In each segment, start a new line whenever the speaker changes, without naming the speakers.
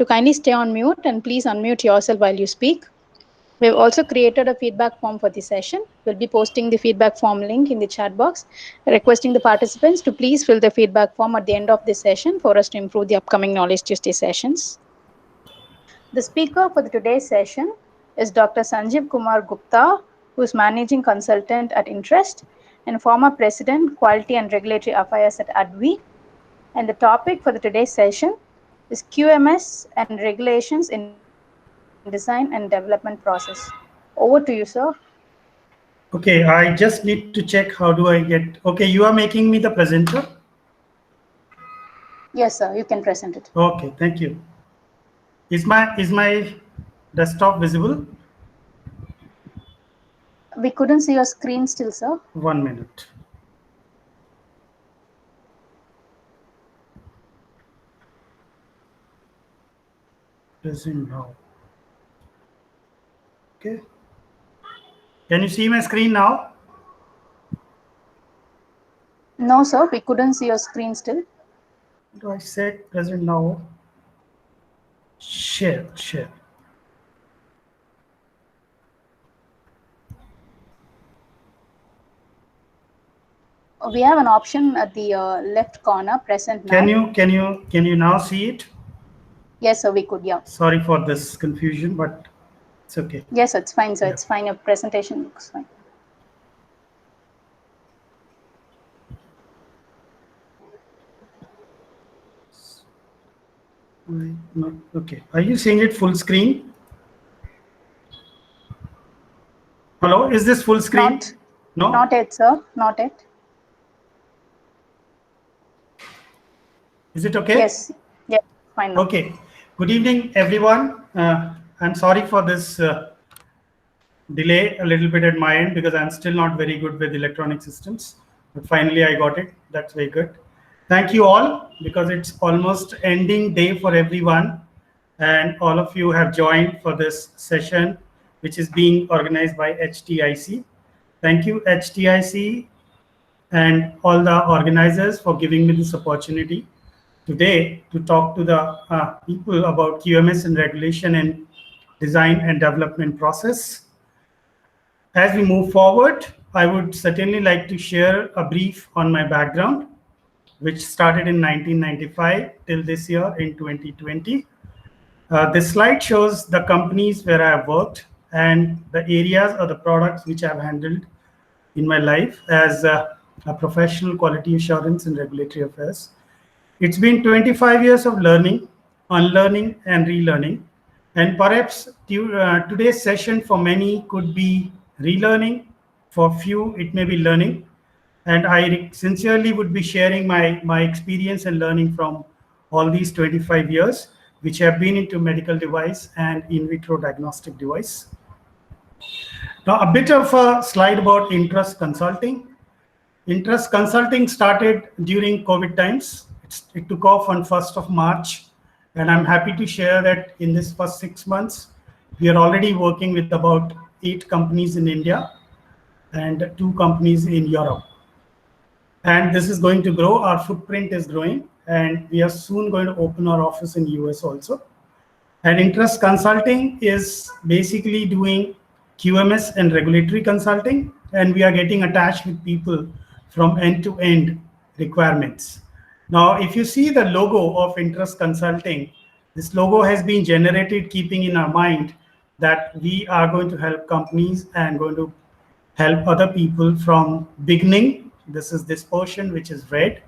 to kindly stay on mute and please unmute yourself while you speak. We've also created a feedback form for the session. We'll be posting the feedback form link in the chat box, requesting the participants to please fill the feedback form at the end of this session for us to improve the upcoming Knowledge Tuesday sessions. The speaker for today's session is Dr. Sanjeev Kumar Gupta, who is Managing Consultant at Interest and former President, Quality and Regulatory Affairs at ADVI. And the topic for today's session is QMS and regulations in design and development process. Over to you, sir.
Okay, I just need to check how do I get. Okay, you are making me the presenter.
Yes, sir, you can present it.
Okay, thank you. Is my desktop visible?
We couldn't see your screen still, sir.
1 minute. Present now. Okay. Can you see my screen now?
No, sir, we couldn't see your screen still.
Do I set present now? Share.
We have an option at the left corner, present now.
Can you now see it?
Yes, sir, we could, yeah.
Sorry for this confusion, but it's okay.
Yes, it's fine, sir.
Yeah.
It's fine. Your presentation looks fine.
No, okay. Are you seeing it full screen? Hello, is this full screen? No?
Not yet, sir. Not yet.
Is it okay?
Yes. Fine. Now.
Okay. Good evening, everyone. I'm sorry for this delay a little bit at my end because I'm still not very good with electronic systems. But finally, I got it. That's very good. Thank you all because it's almost ending day for everyone. And all of you have joined for this session, which is being organized by HTIC. Thank you, HTIC, and all the organizers for giving me this opportunity today to talk to the people about QMS and regulation and design and development process. As we move forward, I would certainly like to share a brief on my background, which started in 1995 till this year in 2020. This slide shows the companies where I have worked and the areas or the products which I've handled in my life as a professional quality assurance and regulatory affairs. It's been 25 years of learning, unlearning, and relearning. And perhaps today's session for many could be relearning. For few, it may be learning. And I sincerely would be sharing my experience and learning from all these 25 years, which have been into medical device and in vitro diagnostic device. Now, a bit of a slide about Interest Consulting. Interest Consulting started during COVID times. It took off on 1st of March. And I'm happy to share that in this first 6 months, we are already working with about 8 companies in India and 2 companies in Europe. And this is going to grow. Our footprint is growing. And we are soon going to open our office in US also. And Interest Consulting is basically doing QMS and regulatory consulting. And we are getting attached with people from end-to-end requirements. Now, if you see the logo of Interest Consulting, this logo has been generated keeping in our mind that we are going to help companies and going to help other people from beginning. This is this portion, which is red.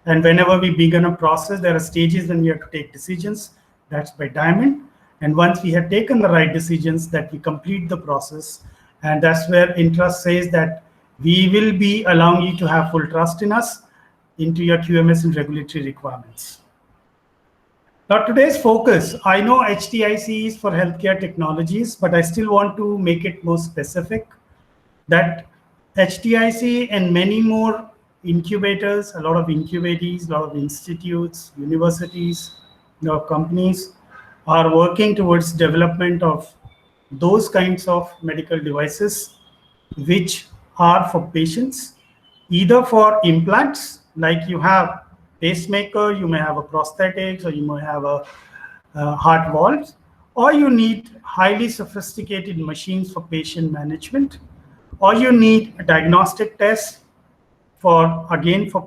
And whenever we begin a process, there are stages when we have to take decisions. That's by diamond. And once we have taken the right decisions, that we complete the process. And that's where Interest says that we will be allowing you to have full trust in us into your QMS and regulatory requirements. Now, today's focus, I know HTIC is for healthcare technologies, but I still want to make it more specific that HTIC and many more incubators, a lot of incubatees, a lot of institutes, universities, companies are working towards development of those kinds of medical devices which are for patients, either for implants, like you have pacemaker, you may have a prosthetics, or you may have a heart valves, or you need highly sophisticated machines for patient management, or you need a diagnostic test for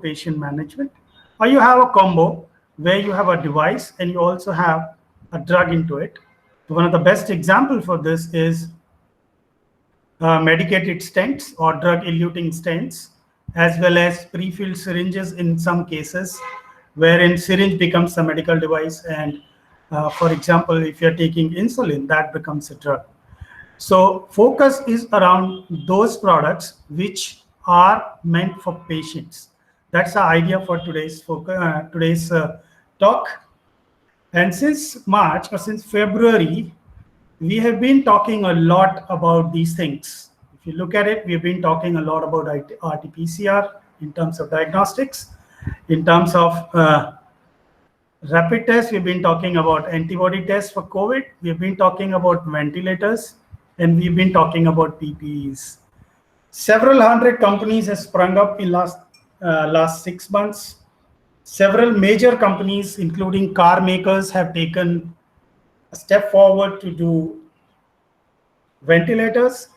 patient management, or you have a combo where you have a device and you also have a drug into it. One of the best example for this is medicated stents or drug-eluting stents, as well as pre-filled syringes in some cases, wherein syringe becomes a medical device, and for example, if you're taking insulin, that becomes a drug. So focus is around those products which are meant for patients. That's the idea for today's talk. And since March or since February, we have been talking a lot about these things. If you look at it, we've been talking a lot about RT-PCR in terms of diagnostics. In terms of rapid tests, we've been talking about antibody tests for COVID. We've been talking about ventilators, and we've been talking about PPEs. Several hundred companies have sprung up in last 6 months. Several major companies, including car makers, have taken a step forward to do ventilators.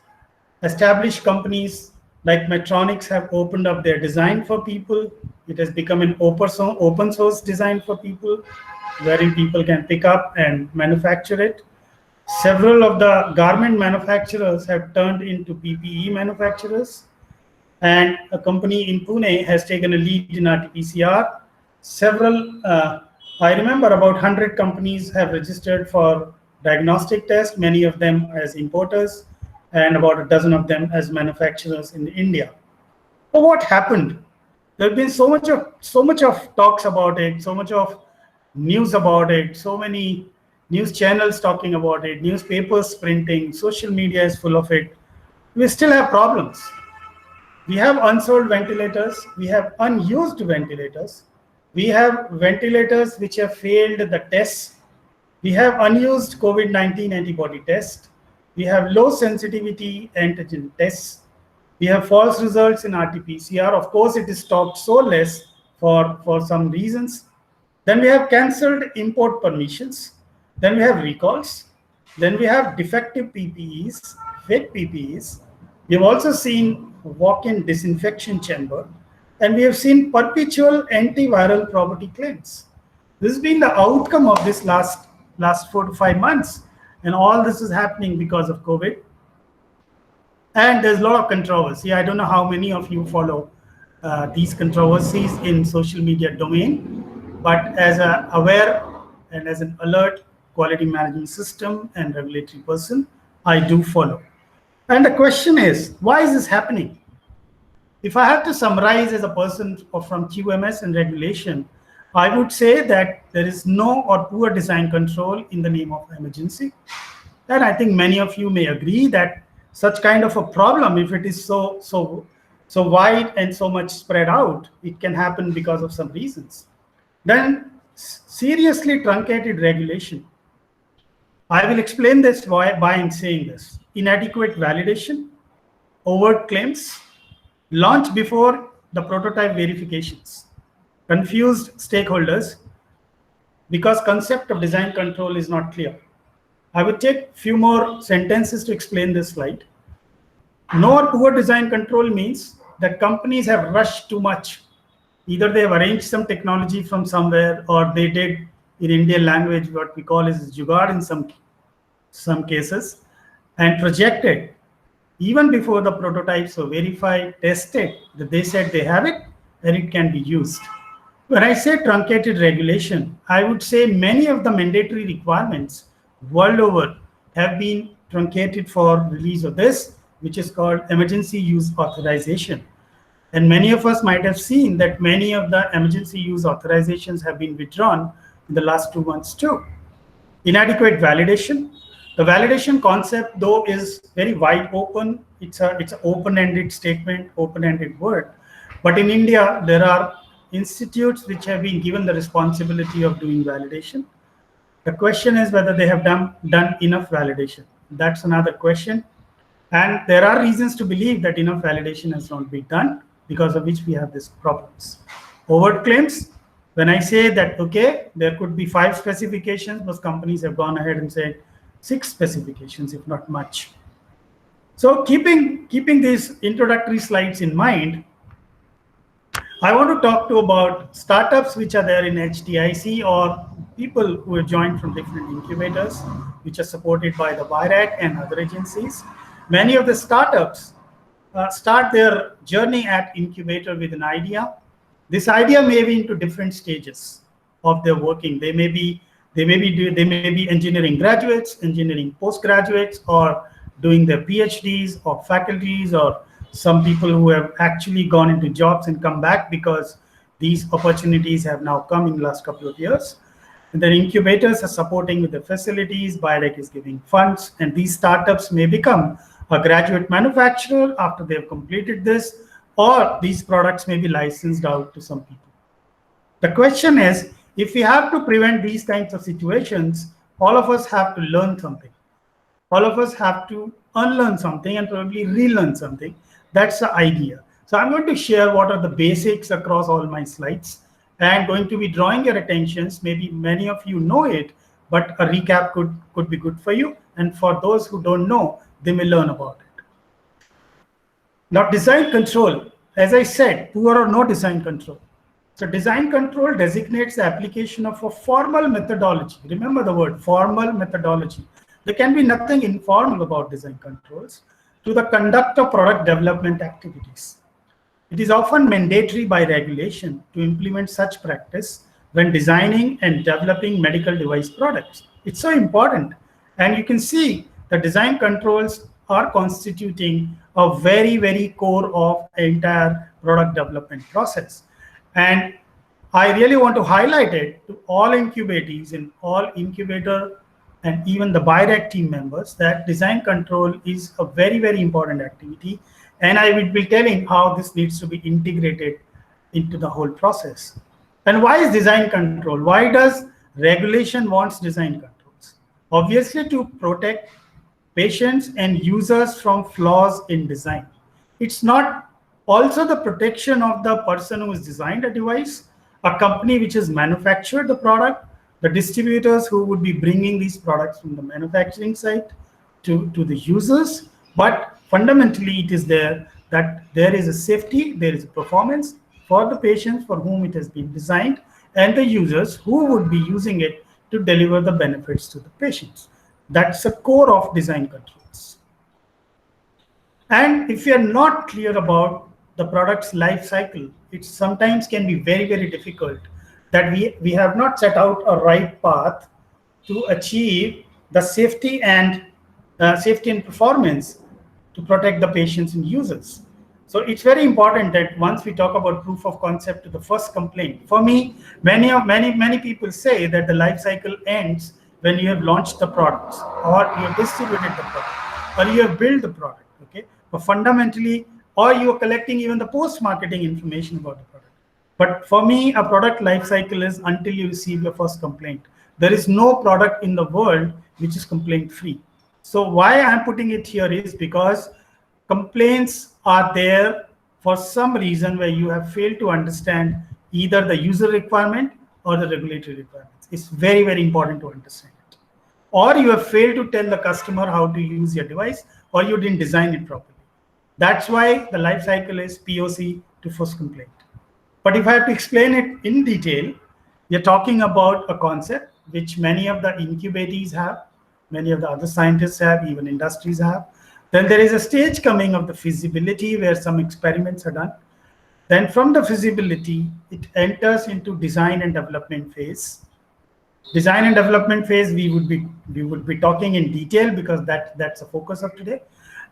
Established companies like Medtronic have opened up their design for people. It has become an open source design for people, wherein people can pick up and manufacture it. Several of the garment manufacturers have turned into PPE manufacturers. And a company in Pune has taken a lead in RT-PCR. I remember about 100 companies have registered for diagnostic tests, many of them as importers, and about a dozen of them as manufacturers in India. But what happened? There have been so much of talks about it, so much of news about it, so many news channels talking about it, newspapers printing, social media is full of it. We still have problems. We have unsold ventilators, we have unused ventilators, we have ventilators which have failed the tests, we have unused COVID-19 antibody tests, we have low sensitivity antigen tests, we have false results in RT-PCR. Of course, it is stopped so less for some reasons. Then we have cancelled import permissions. Then we have recalls. Then we have defective PPEs, fake PPEs. We have also seen walk-in disinfection chamber, and we have seen perpetual antiviral property claims. This has been the outcome of this last 4 to 5 months, and all this is happening because of COVID. And there's a lot of controversy. I don't know how many of you follow these controversies in social media domain, but as an aware and as an alert quality management system and regulatory person, I do follow. And the question is, why is this happening? If I have to summarize as a person from QMS and regulation, I would say that there is no or poor design control in the name of emergency. And I think many of you may agree that such kind of a problem, if it is so wide and so much spread out, it can happen because of some reasons. Then seriously truncated regulation. I will explain this by saying this. Inadequate validation, overt claims, launch before the prototype verifications, confused stakeholders because concept of design control is not clear. I will take a few more sentences to explain this slide. No or poor design control means that companies have rushed too much. Either they have arranged some technology from somewhere, or they did, in Indian language, what we call is jugaad in some cases, and projected even before the prototypes were verified, tested, that they said they have it and it can be used. When I say truncated regulation, I would say many of the mandatory requirements world over have been truncated for release of this, which is called emergency use authorization. And many of us might have seen that many of the emergency use authorizations have been withdrawn in the last 2 months too. Inadequate validation. The validation concept, though, is very wide open. It's an open-ended statement, open-ended word. But in India, there are institutes which have been given the responsibility of doing validation. The question is whether they have done enough validation. That's another question. And there are reasons to believe that enough validation has not been done, because of which we have these problems. Overt claims. When I say that, okay, there could be 5 specifications, most companies have gone ahead and said 6 specifications, if not much. So keeping these introductory slides in mind, I want to talk to about startups which are there in HTIC or people who have joined from different incubators, which are supported by the BIRAC and other agencies. Many of the startups start their journey at incubator with an idea. This idea may be into different stages of their working. They may be engineering graduates, engineering postgraduates, or doing their PhDs or faculties, or some people who have actually gone into jobs and come back because these opportunities have now come in the last couple of years. And the incubators are supporting with the facilities, BIRAC is giving funds, and these startups may become a graduate manufacturer after they've completed this, or these products may be licensed out to some people. The question is, if we have to prevent these kinds of situations, all of us have to learn something. All of us have to unlearn something and probably relearn something. That's the idea. So I'm going to share what are the basics across all my slides, and going to be drawing your attentions. Maybe many of you know it, but a recap could be good for you. And for those who don't know, they may learn about it. Now, design control, as I said, poor or no design control. So design control designates the application of a formal methodology. Remember the word formal methodology. There can be nothing informal about design controls to the conduct of product development activities. It is often mandatory by regulation to implement such practice when designing and developing medical device products. It's so important. And you can see the design controls are constituting a very, very core of the entire product development process. And I really want to highlight it to all incubatees and all incubator and even the BIRAC team members that design control is a very, very important activity. And I will be telling how this needs to be integrated into the whole process. And why is design control? Why does regulation wants design controls? Obviously, to protect patients and users from flaws in design. It's not also the protection of the person who has designed a device, a company which has manufactured the product, the distributors who would be bringing these products from the manufacturing site to the users. But fundamentally, it is there that there is a safety, there is a performance for the patients for whom it has been designed, and the users who would be using it to deliver the benefits to the patients. That's the core of design controls. And if you are not clear about the product's life cycle, it sometimes can be very, very difficult that we have not set out a right path to achieve the safety and performance to protect the patients and users. So it's very important that once we talk about proof of concept to the first complaint, for me, many people say that the life cycle ends when you have launched the products, or you have distributed the product, or you have built the product, okay? But fundamentally, or you are collecting even the post-marketing information about the product. But for me, a product life cycle is until you receive your first complaint. There is no product in the world which is complaint-free. So why I'm putting it here is because complaints are there for some reason where you have failed to understand either the user requirement or the regulatory requirements. It's very, very important to understand it. Or you have failed to tell the customer how to use your device, or you didn't design it properly. That's why the life cycle is POC to first complaint. But if I have to explain it in detail, we are talking about a concept which many of the incubatees have, many of the other scientists have, even industries have. Then there is a stage coming of the feasibility where some experiments are done. Then from the feasibility, it enters into design and development phase. Design and development phase, we would be talking in detail because that's the focus of today.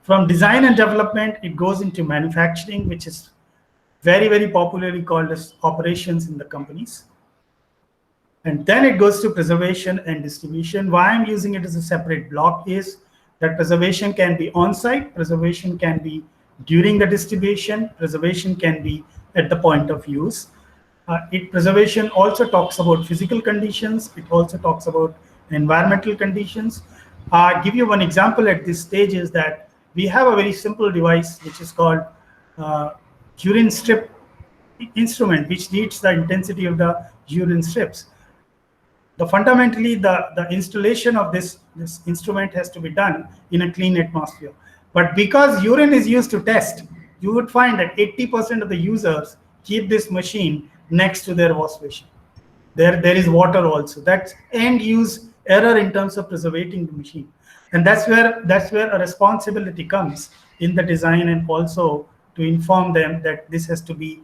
From design and development, it goes into manufacturing, which is very, very popularly called as operations in the companies. And then it goes to preservation and distribution. Why I'm using it as a separate block is that preservation can be on-site, preservation can be during the distribution, preservation can be at the point of use. Preservation also talks about physical conditions. It also talks about environmental conditions. Give you one example at this stage is that we have a very simple device which is called urine strip instrument which reads the intensity of the urine strips. Fundamentally, the installation of this instrument has to be done in a clean atmosphere. But because urine is used to test, you would find that 80% of the users keep this machine next to their wash basin. There is water also. That's end use error in terms of preserving the machine. And that's where a responsibility comes in the design, and also to inform them that this has to be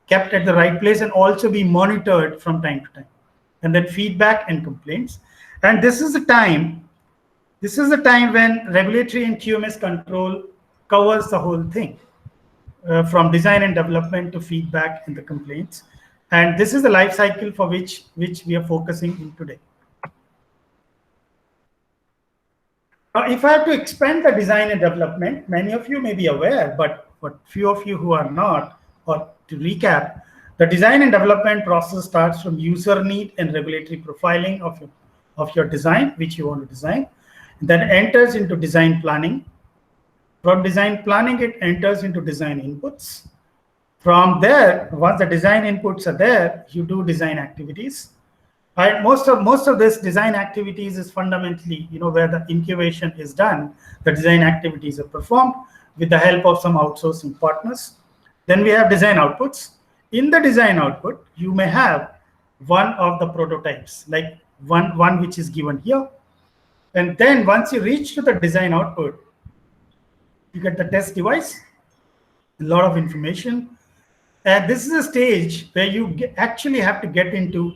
kept at the right place and also be monitored from time to time. And then feedback and complaints. And this is the time when regulatory and QMS control covers the whole thing, from design and development to feedback and the complaints. And this is the life cycle for which we are focusing in today. Now, if I have to expand the design and development, many of you may be aware, but few of you who are not, or to recap, the design and development process starts from user need and regulatory profiling of your design, which you want to design. Then enters into design planning. From design planning, it enters into design inputs. From there, once the design inputs are there, you do design activities. Right? Most of this design activities is fundamentally, where the incubation is done. The design activities are performed with the help of some outsourcing partners. Then we have design outputs. In the design output, you may have one of the prototypes, like one which is given here. And then once you reach to the design output, you get the test device, a lot of information. And this is a stage where you actually have to get into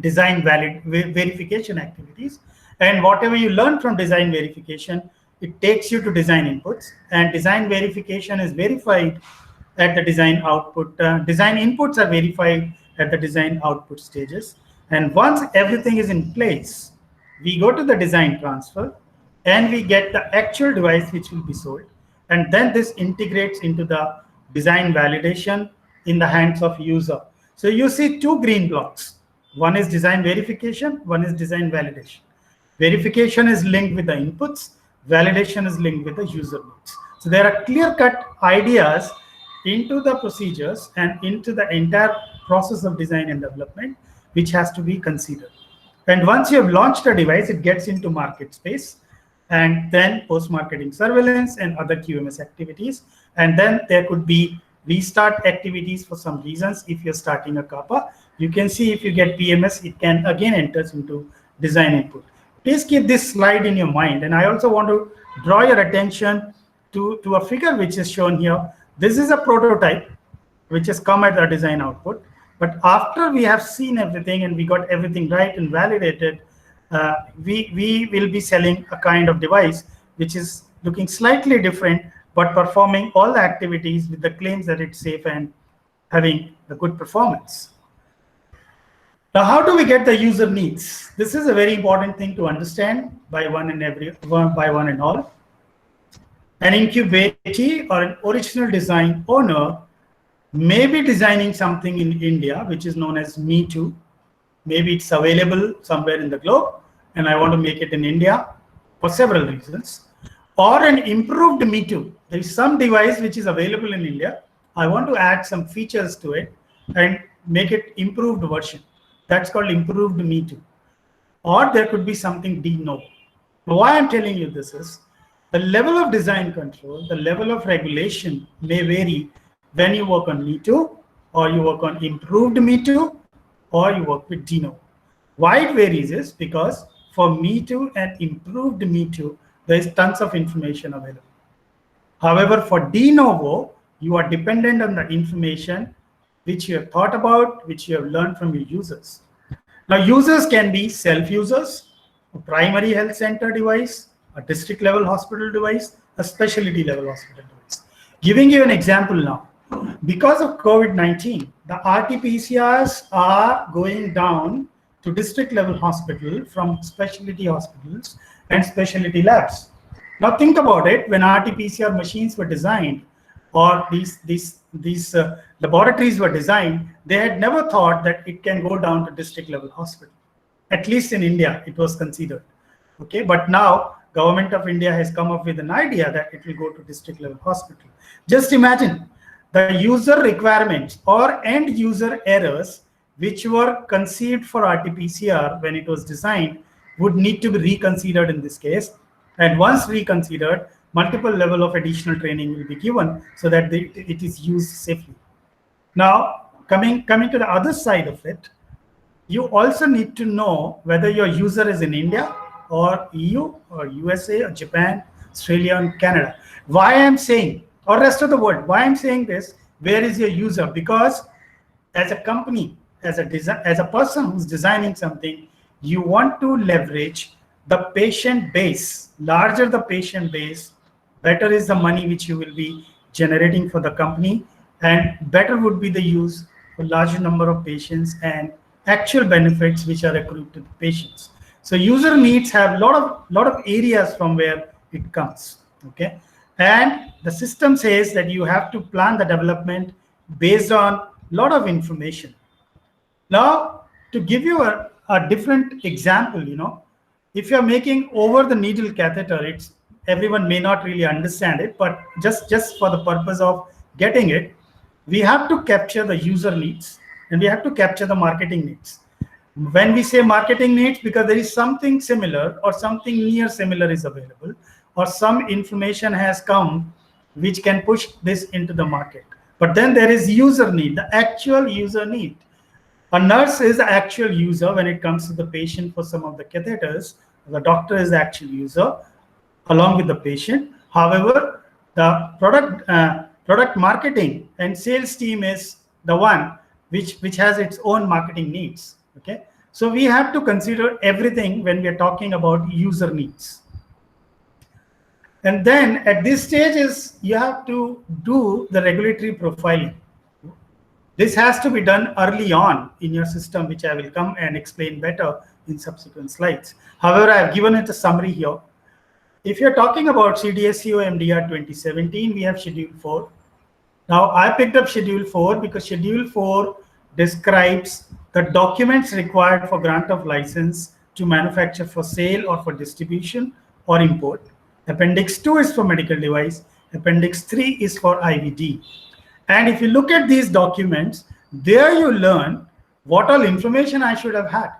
design verification activities. And whatever you learn from design verification, it takes you to design inputs. And design verification is verified at the design output. Design inputs are verified at the design output stages. And once everything is in place, we go to the design transfer and we get the actual device which will be sold. And then this integrates into the design validation in the hands of user. So you see two green blocks. One is design verification, one is design validation. Verification is linked with the inputs, validation is linked with the user needs. So there are clear-cut ideas into the procedures and into the entire process of design and development, which has to be considered. And once you have launched a device, it gets into market space, and then post-marketing surveillance and other QMS activities. And then there could be restart activities for some reasons. If you're starting a CAPA, you can see if you get PMS, it can again enters into design input. Please keep this slide in your mind. And I also want to draw your attention to a figure which is shown here. This is a prototype which has come at the design output. But after we have seen everything and we got everything right and validated, we will be selling a kind of device which is looking slightly different, but performing all the activities with the claims that it's safe and having the good performance. Now, how do we get the user needs? This is a very important thing to understand by one and all. An incubatee or an original design owner may be designing something in India, which is known as Me Too. Maybe it's available somewhere in the globe, and I want to make it in India for several reasons. Or an improved Me Too. There is some device which is available in India. I want to add some features to it and make it improved version. That's called improved Me Too. Or there could be something de novo. Why I'm telling you this is, the level of design control, the level of regulation may vary when you work on Me Too, or you work on improved Me Too, or you work with de novo. Why it varies is because for Me Too and improved Me Too, there is tons of information available. However, for de novo, you are dependent on the information which you have thought about, which you have learned from your users. Now, users can be self-users, a primary health center device, a district level hospital device, a specialty level hospital device. Giving you an example now, because of COVID-19, the RT-PCRs are going down to district level hospital from specialty hospitals and specialty labs. Now think about it, when RT-PCR machines were designed, or these laboratories were designed, they had never thought that it can go down to district level hospital. At least in India, it was considered. Okay, but now Government of India has come up with an idea that it will go to district level hospital. Just imagine the user requirements or end user errors which were conceived for RT-PCR when it was designed would need to be reconsidered in this case. And once reconsidered, multiple level of additional training will be given so that it is used safely. Now, coming to the other side of it, you also need to know whether your user is in India or EU or USA or Japan, Australia and Canada. Why I'm saying, or rest of the world, why I'm saying this, where is your user? Because as a company, as a person who's designing something, you want to leverage the patient base. Larger the patient base, better is the money which you will be generating for the company, and better would be the use for larger number of patients and actual benefits which are accrued to the patients. So user needs have lot of areas from where it comes. Okay, and the system says that you have to plan the development based on lot of information. Now, to give you a different example, if you're making over the needle catheter, it's everyone may not really understand it, but just for the purpose of getting it, we have to capture the user needs and we have to capture the marketing needs. When we say marketing needs, because there is something similar or something near similar is available, or some information has come which can push this into the market. But then there is user need, the actual user need. A nurse is the actual user when it comes to the patient for some of the catheters. The doctor is the actual user along with the patient. However, the product marketing and sales team is the one which has its own marketing needs. Okay, so we have to consider everything when we are talking about user needs. And then at this stage is you have to do the regulatory profiling. This has to be done early on in your system, which I will come and explain better in subsequent slides. However, I have given it a summary here. If you're talking about CDSCO MDR 2017, we have Schedule 4. Now, I picked up Schedule 4 because Schedule 4 describes the documents required for grant of license to manufacture for sale or for distribution or import. Appendix 2 is for medical device. Appendix 3 is for IVD. And if you look at these documents, there you learn what all information I should have had.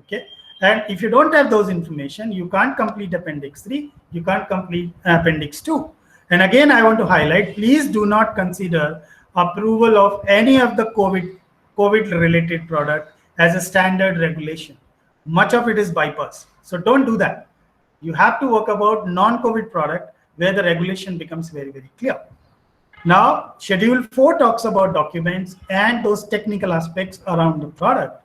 Okay. And if you don't have those information, you can't complete Appendix 3, you can't complete Appendix 2. And again, I want to highlight, please do not consider approval of any of the COVID-related product as a standard regulation. Much of it is bypass. So don't do that. You have to work about non-COVID product where the regulation becomes very, very clear. Now, Schedule 4 talks about documents and those technical aspects around the product.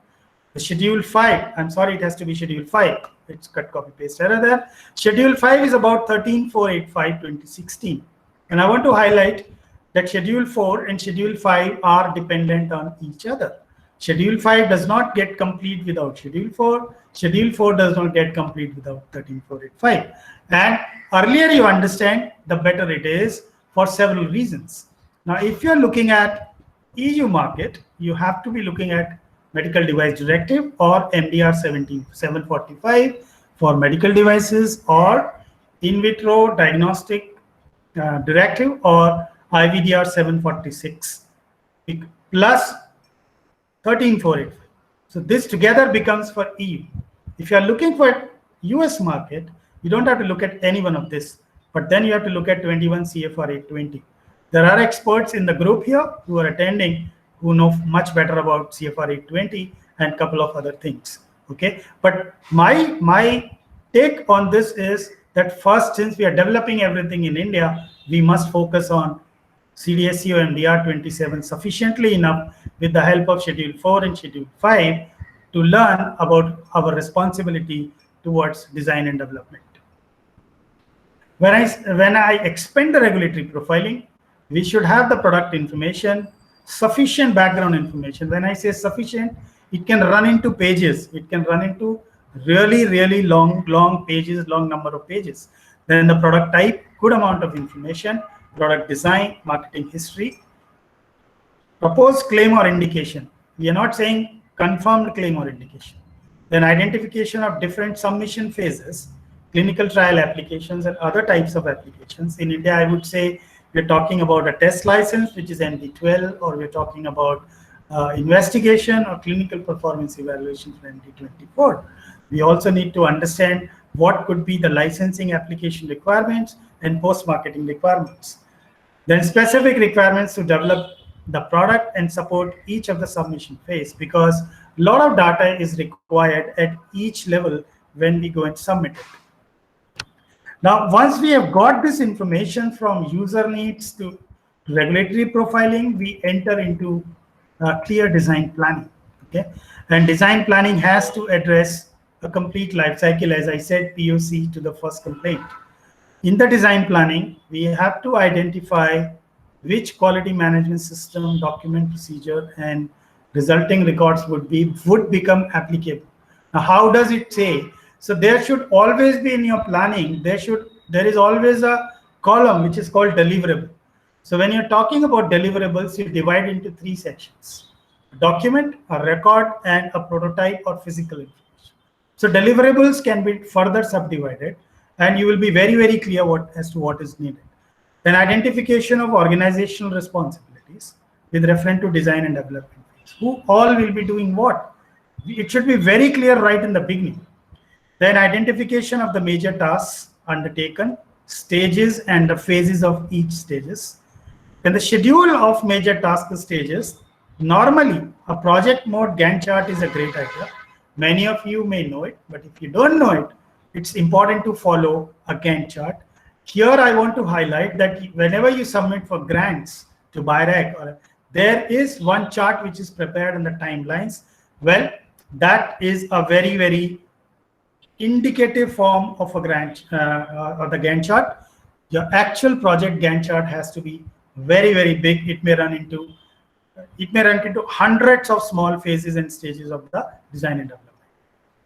The Schedule 5, I'm sorry, it has to be Schedule 5. It's cut, copy, paste error there. Schedule 5 is about 13485/2016. And I want to highlight that Schedule 4 and Schedule 5 are dependent on each other. Schedule 5 does not get complete without Schedule 4. Schedule 4 does not get complete without 13485. And earlier you understand, the better it is for several reasons. Now, if you're looking at EU market, you have to be looking at Medical Device Directive or MDR 745 for medical devices, or In Vitro Diagnostic Directive or IVDR 746 plus 13485. So this together becomes for EU. If you are looking for US market, you don't have to look at any one of this, but then you have to look at 21 CFR 820. There are experts in the group here who are attending who know much better about CFR 820 and a couple of other things. Okay, but my take on this is that first, since we are developing everything in India, we must focus on CDSCO MDR 27 sufficiently enough with the help of Schedule 4 and Schedule 5 to learn about our responsibility towards design and development. When I expand the regulatory profiling, we should have the product information, sufficient background information. When I say sufficient, it can run into pages. It can run into really, really long pages, long number of pages. Then the product type, good amount of information, product design, marketing history, proposed claim or indication. We are not saying confirmed claim or indication. Then identification of different submission phases, clinical trial applications and other types of applications. In India, I would say we're talking about a test license, which is MD12, or we're talking about investigation or clinical performance evaluation for MD24. We also need to understand what could be the licensing application requirements and post-marketing requirements. Then specific requirements to develop the product and support each of the submission phase, because a lot of data is required at each level when we go and submit it. Now, once we have got this information from user needs to regulatory profiling, we enter into clear design planning. Okay, and design planning has to address a complete life cycle, as I said, POC to the first complaint. In the design planning, we have to identify which quality management system, document, procedure, and resulting records would become applicable. Now, how does it say? So there should always be in your planning, there is always a column which is called deliverable. So when you're talking about deliverables, you divide into 3 sections: a document, a record, and a prototype or physical information. So deliverables can be further subdivided, and you will be very, very clear as to what is needed. Then identification of organizational responsibilities with reference to design and development phase. Who all will be doing what? It should be very clear right in the beginning. Then identification of the major tasks undertaken, stages and the phases of each stages. Then the schedule of major task stages. Normally, a project mode Gantt chart is a great idea. Many of you may know it, but if you don't know it, it's important to follow a Gantt chart. Here, I want to highlight that whenever you submit for grants to BIRAC, there is one chart which is prepared in the timelines. Well, that is a very, very indicative form of a grant or the Gantt chart. Your actual project Gantt chart has to be very, very big. It may run into hundreds of small phases and stages of the design and development.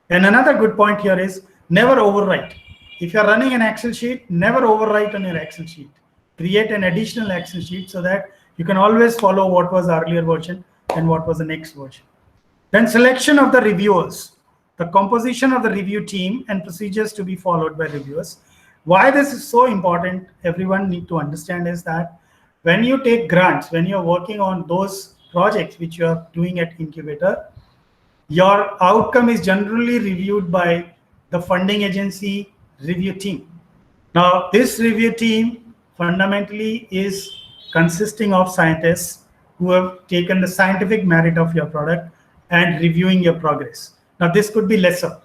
And another good point here is never overwrite. If you're running an Excel sheet, never overwrite on your Excel sheet. Create an additional Excel sheet so that you can always follow what was the earlier version and what was the next version. Then selection of the reviewers, the composition of the review team and procedures to be followed by reviewers. Why this is so important, everyone need to understand, is that when you take grants, when you're working on those projects which you are doing at incubator, your outcome is generally reviewed by the funding agency review team. Now, this review team fundamentally is consisting of scientists who have taken the scientific merit of your product and reviewing your progress. Now, this could be lesser.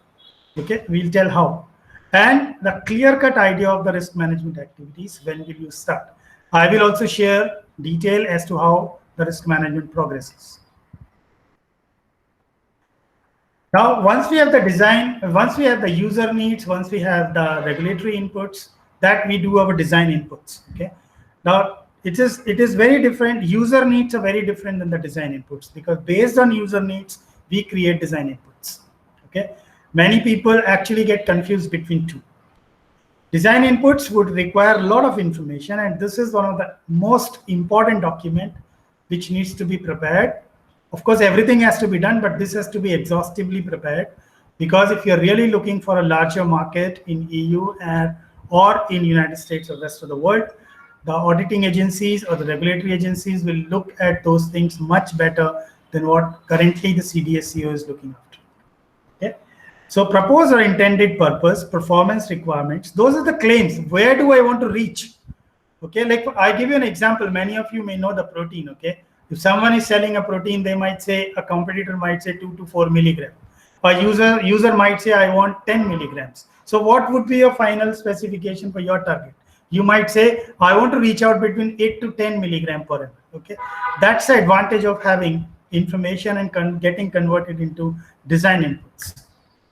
Okay, we'll tell how. And the clear-cut idea of the risk management activities, when will you start? I will also share detail as to how the risk management progresses. Now, once we have the design, once we have the user needs, once we have the regulatory inputs, that we do our design inputs. Okay. Now, it is very different. User needs are very different than the design inputs, because based on user needs, we create design inputs. Okay. Many people actually get confused between two. Design inputs would require a lot of information, and this is one of the most important document which needs to be prepared. Of course, everything has to be done, but this has to be exhaustively prepared, because if you're really looking for a larger market in EU or in United States or rest of the world, the auditing agencies or the regulatory agencies will look at those things much better than what currently the CDSCO is looking after. Okay. So proposed or intended purpose, performance requirements, those are the claims. Where do I want to reach? Okay, like I give you an example. Many of you may know the protein. Okay. If someone is selling a protein, they might say, a competitor might say 2 to 4 milligrams. A user might say, I want 10 milligrams. So what would be your final specification for your target? You might say, I want to reach out between 8 to 10 milligram per ml. Okay, that's the advantage of having information and getting converted into design inputs.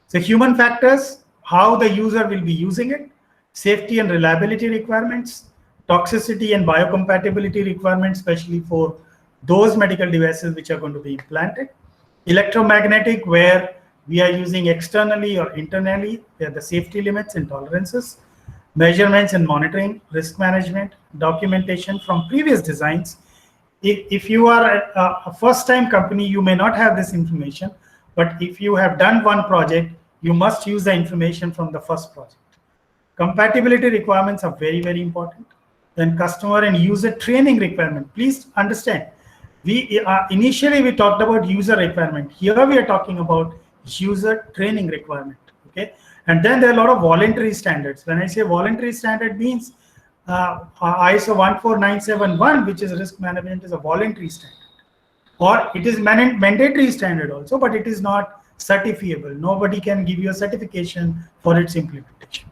So human factors, how the user will be using it, safety and reliability requirements, toxicity and biocompatibility requirements, especially for those medical devices which are going to be implanted, electromagnetic, where we are using externally or internally, where the safety limits and tolerances, measurements and monitoring, risk management, documentation from previous designs. If you are a first-time company, you may not have this information, but if you have done one project, you must use the information from the first project. Compatibility requirements are very, very important. then customer and user training requirement. Please understand, initially we talked about user requirement. Here we are talking about user training requirement. Okay, and then there are a lot of voluntary standards. When I say voluntary standard means ISO 14971, which is risk management, is a voluntary standard, or it is mandatory standard also, but it is not certifiable. Nobody can give you a certification for its implementation.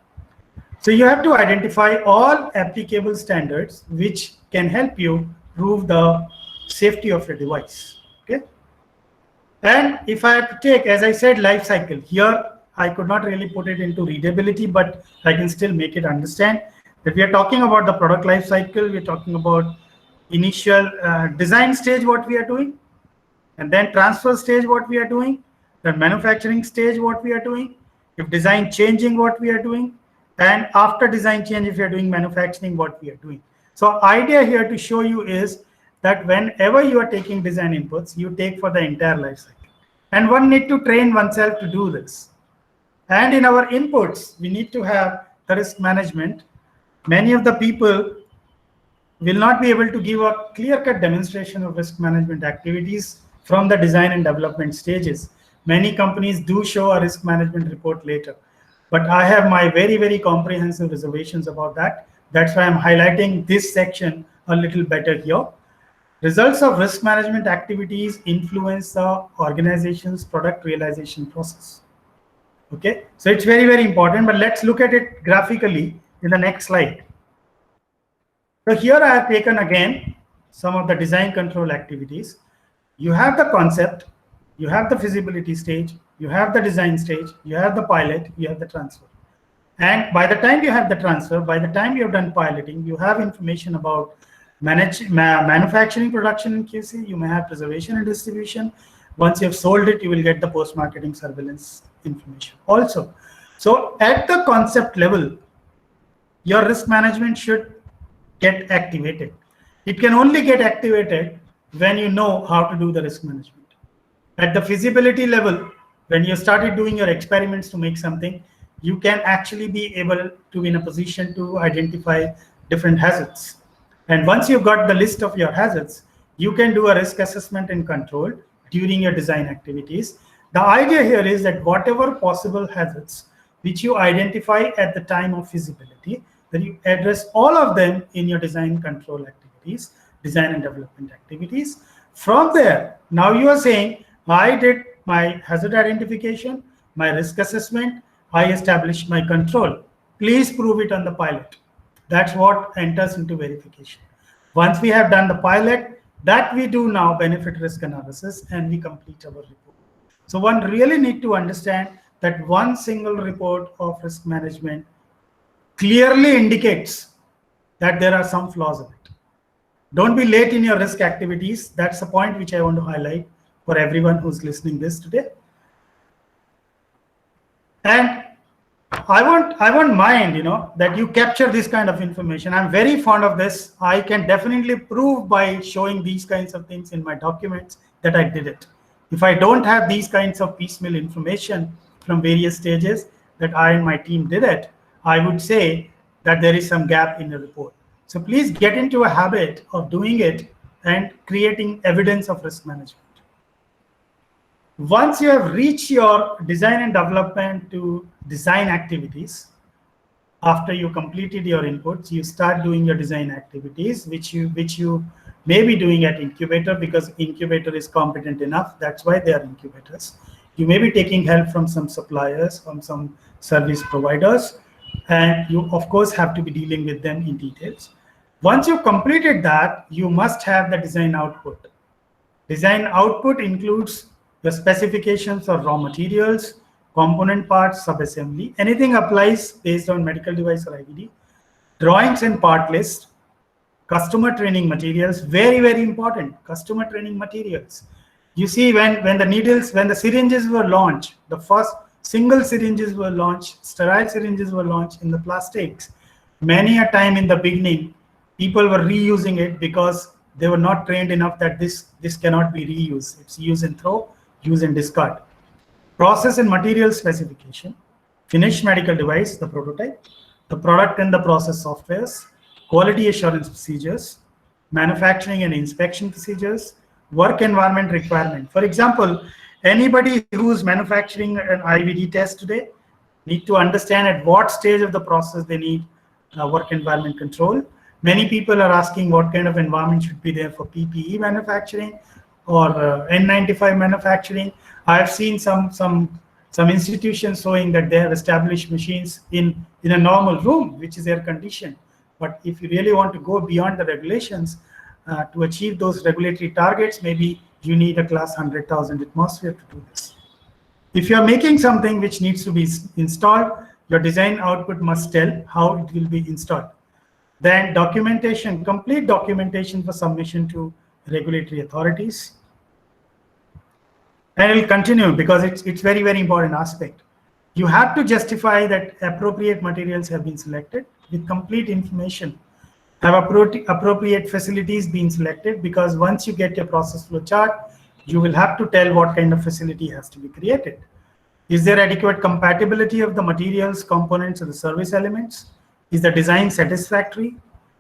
So you have to identify all applicable standards which can help you prove the safety of your device. Okay. And if I have to take, as I said, life cycle, here I could not really put it into readability, but I can still make it understand that we are talking about the product life cycle. We're talking about initial design stage, what we are doing, and then transfer stage, what we are doing, then manufacturing stage, what we are doing, if design changing, what we are doing, and after design change, if you're doing manufacturing, what we are doing. So idea here to show you is that whenever you are taking design inputs, you take for the entire life cycle. And one need to train oneself to do this. And in our inputs, we need to have the risk management. Many of the people will not be able to give a clear-cut demonstration of risk management activities from the design and development stages. Many companies do show a risk management report later, but I have my very, very comprehensive reservations about that. That's why I'm highlighting this section a little better here. Results of risk management activities influence the organization's product realization process. Okay, so it's very, very important, but let's look at it graphically in the next slide. So here I have taken again some of the design control activities. You have the concept, you have the feasibility stage, you have the design stage, you have the pilot, you have the transfer. And by the time you have the transfer, by the time you have done piloting, you have information about manufacturing, production, and QC. You may have preservation and distribution. Once you have sold it, you will get the post-marketing surveillance information also. So at the concept level, your risk management should get activated. It can only get activated when you know how to do the risk management. At the feasibility level, when you started doing your experiments to make something, you can actually be able to be in a position to identify different hazards. And once you've got the list of your hazards, you can do a risk assessment and control during your design activities. The idea here is that whatever possible hazards which you identify at the time of feasibility, then you address all of them in your design control activities, design and development activities. From there, now you are saying, I did my hazard identification, my risk assessment, I established my control. Please prove it on the pilot. That's what enters into verification. Once we have done the pilot, that we do now benefit risk analysis and we complete our report. So one really need to understand that one single report of risk management clearly indicates that there are some flaws in it. Don't be late in your risk activities. That's the point which I want to highlight for everyone who's listening this today. And I won't mind, that you capture this kind of information. I'm very fond of this. I can definitely prove by showing these kinds of things in my documents that I did it. If I don't have these kinds of piecemeal information from various stages that I and my team did it, I would say that there is some gap in the report. So please get into a habit of doing it and creating evidence of risk management. Once you have reached your design and development to design activities, after you completed your inputs, you start doing your design activities, which you may be doing at incubator because incubator is competent enough. That's why they are incubators. You may be taking help from some suppliers, from some service providers, and you of course have to be dealing with them in details. Once you've completed that, you must have the design output. Design output includes the specifications of raw materials, component parts, subassembly. Anything applies based on medical device or IVD. Drawings and part list, customer training materials, very, very important, customer training materials. You see, when the syringes were launched, the first single syringes were launched, sterile syringes were launched in the plastics. Many a time in the beginning, people were reusing it because they were not trained enough that this cannot be reused. It's use and throw, use and discard. Process and material specification, finished medical device, the prototype, the product and the process softwares, quality assurance procedures, manufacturing and inspection procedures, work environment requirement. For example, anybody who's manufacturing an IVD test today need to understand at what stage of the process they need work environment control. Many people are asking what kind of environment should be there for PPE manufacturing or N95 manufacturing. I have seen some institutions showing that they have established machines in a normal room, which is air conditioned. But if you really want to go beyond the regulations to achieve those regulatory targets, maybe you need a class 100,000 atmosphere to do this. If you're making something which needs to be installed, your design output must tell how it will be installed. Then documentation, complete documentation for submission to regulatory authorities. And it'll continue because it's very, very important aspect. You have to justify that appropriate materials have been selected with complete information. Have appropriate facilities being selected, because once you get your process flow chart, you will have to tell what kind of facility has to be created. Is there adequate compatibility of the materials, components, or the service elements? Is the design satisfactory?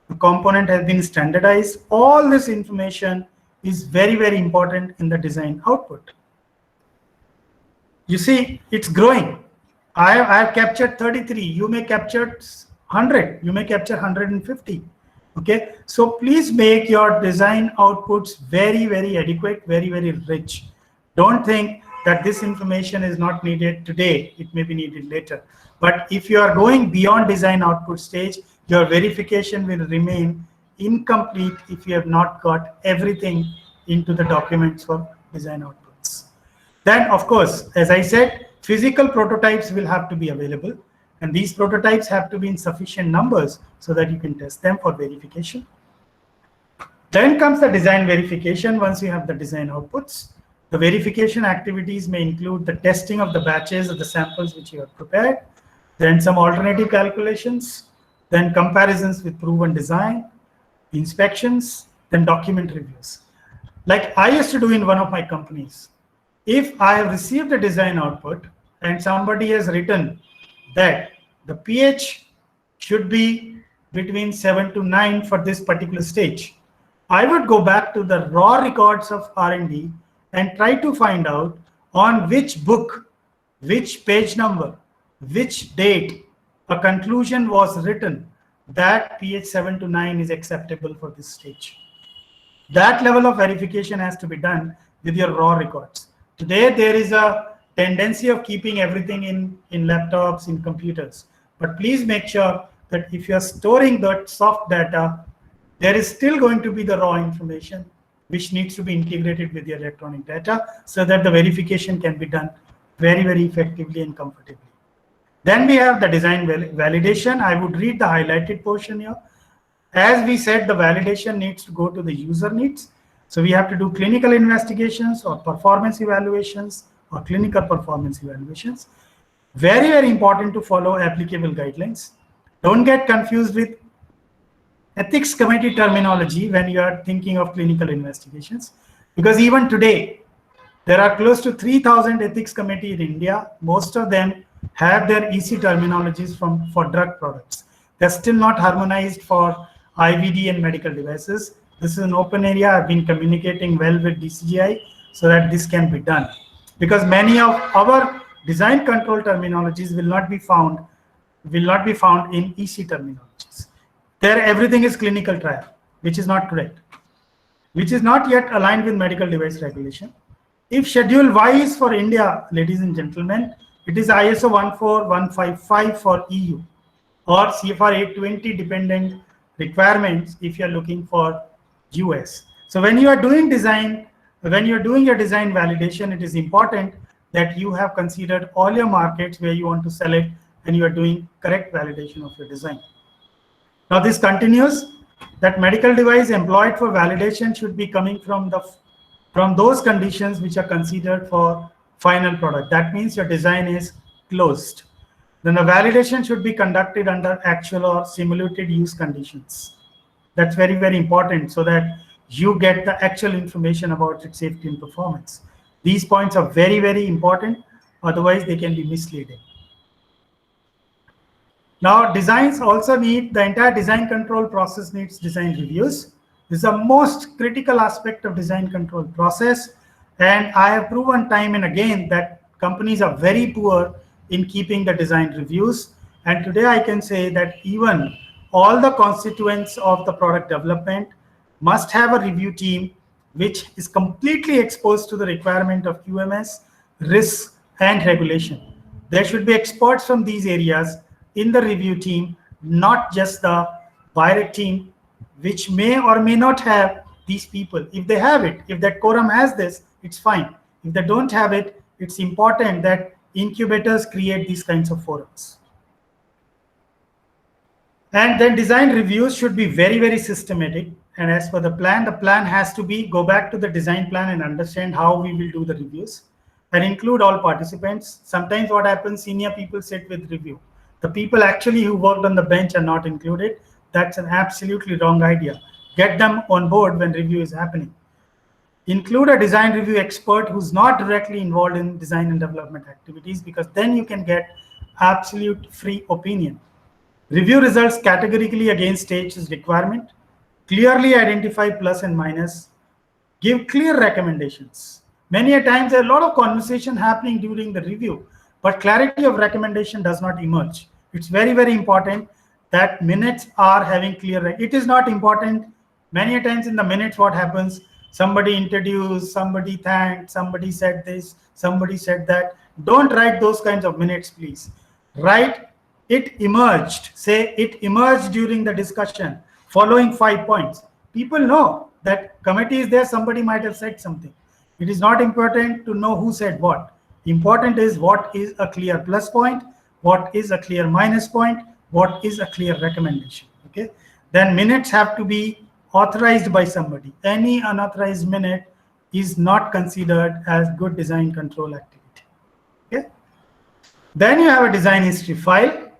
The component has been standardized. All this information is very, very important in the design output. You see, it's growing. I have captured 33. You may capture 100. You may capture 150. Okay, so please make your design outputs very, very adequate, very, very rich. Don't think that this information is not needed today. It may be needed later. But if you are going beyond design output stage, your verification will remain incomplete if you have not got everything into the documents for design outputs. Then, of course, as I said, physical prototypes will have to be available. And these prototypes have to be in sufficient numbers so that you can test them for verification. Then comes the design verification. Once you have the design outputs, the verification activities may include the testing of the batches of the samples which you have prepared, then some alternative calculations, then comparisons with proven design, inspections, then document reviews. Like I used to do in one of my companies. If I have received a design output and somebody has written that the pH should be between 7 to 9 for this particular stage, I would go back to the raw records of R&D and try to find out on which book, which page number, which date a conclusion was written that pH 7 to 9 is acceptable for this stage. That level of verification has to be done with your raw records. Today, there is a tendency of keeping everything in laptops, in computers. But please make sure that if you're storing that soft data, there is still going to be the raw information which needs to be integrated with your electronic data so that the verification can be done very, very effectively and comfortably. Then we have the design validation. I would read the highlighted portion here. As we said, the validation needs to go to the user needs. So we have to do clinical investigations or performance evaluations or clinical performance evaluations. Very, very important to follow applicable guidelines. Don't get confused with ethics committee terminology when you are thinking of clinical investigations, because even today, there are close to 3,000 ethics committee in India. Most of them have their EC terminologies for drug products. They're still not harmonized for IVD and medical devices. This is an open area. I've been communicating well with DCGI so that this can be done, because many of our design control terminologies will not be found in EC terminologies. There, everything is clinical trial, which is not correct, which is not yet aligned with medical device regulation. If Schedule Y is for India, ladies and gentlemen, it is ISO 14155 for EU or CFR 820 dependent requirements if you're looking for US. So when you are doing design, when you're doing your design validation, it is important that you have considered all your markets where you want to sell it and you are doing correct validation of your design. Now this continues that medical device employed for validation should be coming from those conditions which are considered for final product. That means your design is closed. Then the validation should be conducted under actual or simulated use conditions. That's very, very important so that you get the actual information about its safety and performance. These points are very, very important. Otherwise, they can be misleading. Now, designs also need, the entire design control process needs design reviews. This is the most critical aspect of design control process. And I have proven time and again that companies are very poor in keeping the design reviews. And today I can say that even all the constituents of the product development must have a review team which is completely exposed to the requirement of QMS, risks, and regulation. There should be experts from these areas in the review team, not just the direct team, which may or may not have these people. If they have it, if that quorum has this, it's fine. If they don't have it, it's important that incubators create these kinds of forums. And then design reviews should be very, very systematic. And as for the plan has to be go back to the design plan and understand how we will do the reviews and include all participants. Sometimes what happens, senior people sit with review. The people actually who worked on the bench are not included. That's an absolutely wrong idea. Get them on board when review is happening. Include a design review expert who's not directly involved in design and development activities, because then you can get absolute free opinion. Review results categorically against stage's requirement. Clearly identify plus and minus. Give clear recommendations. Many a times there are a lot of conversation happening during the review, but clarity of recommendation does not emerge. It's very, very important that minutes are having clear. It is not important. Many a times in the minutes, what happens? Somebody introduced, somebody thanked, somebody said this, somebody said that. Don't write those kinds of minutes, please. Write it emerged. Say it emerged during the discussion. Following 5 points. People know that committee is there, somebody might have said something. It is not important to know who said what. Important is what is a clear plus point, what is a clear minus point, what is a clear recommendation. Okay. Then minutes have to be authorized by somebody. Any unauthorized minute is not considered as good design control activity. Okay. Then you have a design history file,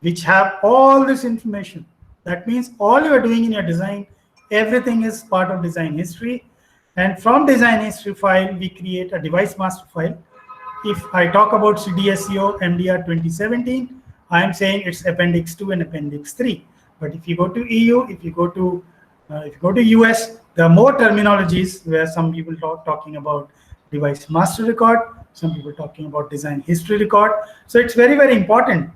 which have all this information. That means all you are doing in your design, everything is part of design history. And from design history file, we create a device master file. If I talk about CDSCO MDR 2017, I am saying it's Appendix 2 and Appendix 3. But if you go to EU, if you go to US, there are more terminologies where some people talking about device master record, some people talking about design history record. So it's very, very important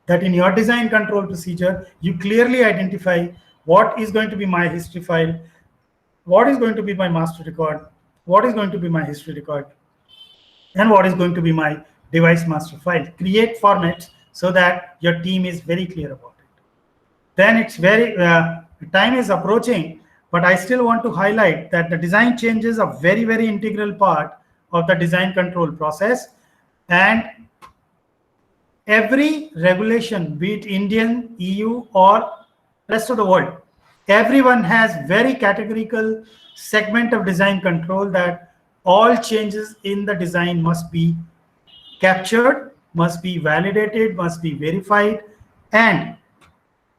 that in your design control procedure, you clearly identify what is going to be my history file, what is going to be my master record, what is going to be my history record, and what is going to be my device master file. Create formats so that your team is very clear about it. Then it's very, time is approaching, but I still want to highlight that the design changes are very, very integral part of the design control process. And every regulation, be it Indian, EU, or rest of the world, everyone has very categorical segment of design control that all changes in the design must be captured, must be validated, must be verified, and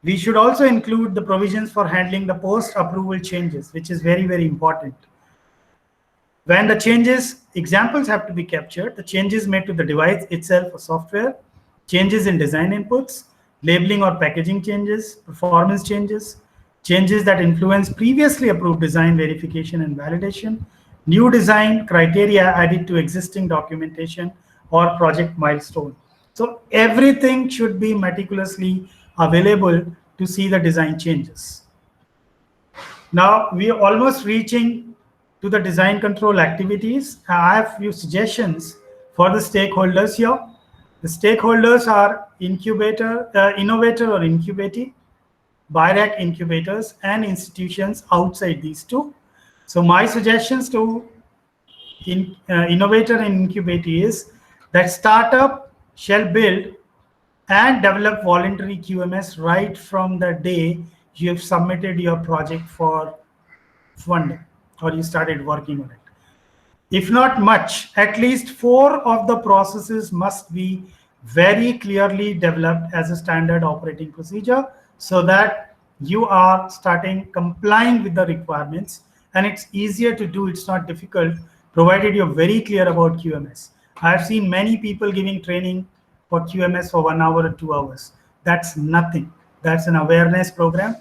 we should also include the provisions for handling the post-approval changes, which is very, very important. When the changes, examples have to be captured, the changes made to the device itself or software, changes in design inputs, labeling or packaging changes, performance changes, changes that influence previously approved design verification and validation, new design criteria added to existing documentation or project milestone. So everything should be meticulously available to see the design changes. Now we are almost reaching to the design control activities. I have few suggestions for the stakeholders here. The stakeholders are innovator or incubatee, BIRAC incubators, and institutions outside these two. So my suggestions to innovator and incubatee is that startup shall build and develop voluntary QMS right from the day you have submitted your project for funding or you started working on it. If not much, at least 4 of the processes must be very clearly developed as a standard operating procedure so that you are starting complying with the requirements, and it's easier to do, it's not difficult, provided you're very clear about QMS. I've seen many people giving training for QMS for 1 hour or 2 hours. That's nothing. That's an awareness program.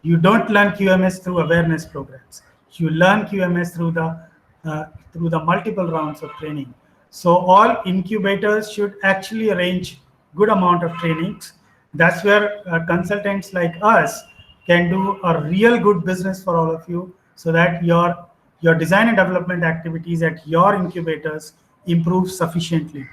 You don't learn QMS through awareness programs. You learn QMS through the multiple rounds of training. So all incubators should actually arrange good amount of trainings. That's where consultants like us can do a real good business for all of you, so that your design and development activities at your incubators improve sufficiently.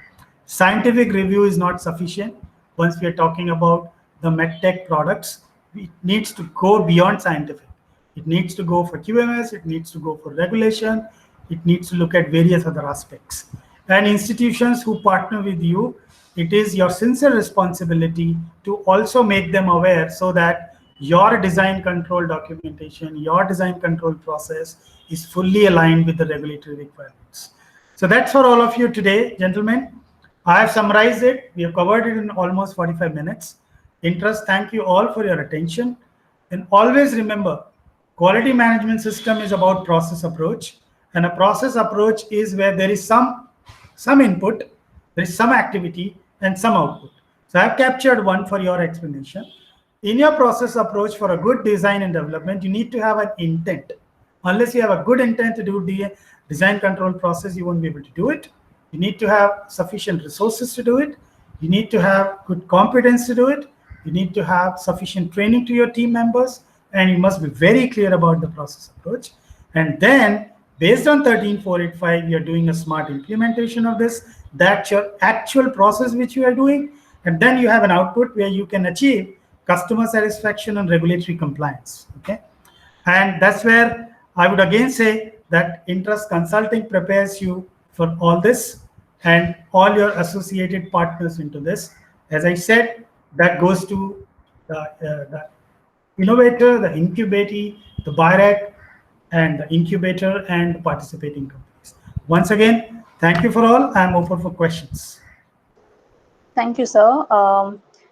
Scientific review is not sufficient. Once we are talking about the medtech products, it needs to go beyond scientific. It needs to go for QMS, it needs to go for regulation, it needs to look at various other aspects. And institutions who partner with you, it is your sincere responsibility to also make them aware, so that your design control documentation, your design control process is fully aligned with the regulatory requirements. So that's for all of you today, gentlemen. I have summarized it. We have covered it in almost 45 minutes. Interest, thank you all for your attention. And always remember, quality management system is about process approach. And a process approach is where there is some input, there is some activity, and some output. So I've captured one for your explanation. In your process approach for a good design and development, you need to have an intent. Unless you have a good intent to do the design control process, you won't be able to do it. You need to have sufficient resources to do it. You need to have good competence to do it. You need to have sufficient training to your team members, and you must be very clear about the process approach. And then, based on 13485, you're doing a smart implementation of this. That's your actual process which you are doing. And then you have an output where you can achieve customer satisfaction and regulatory compliance. Okay. And that's where I would again say that Interest Consulting prepares you for all this and all your associated partners into this. As I said, that goes to the innovator, the incubator, the BIRAC, and the incubator and participating companies. Once again, thank you for all. I'm open for questions.
Thank you, sir.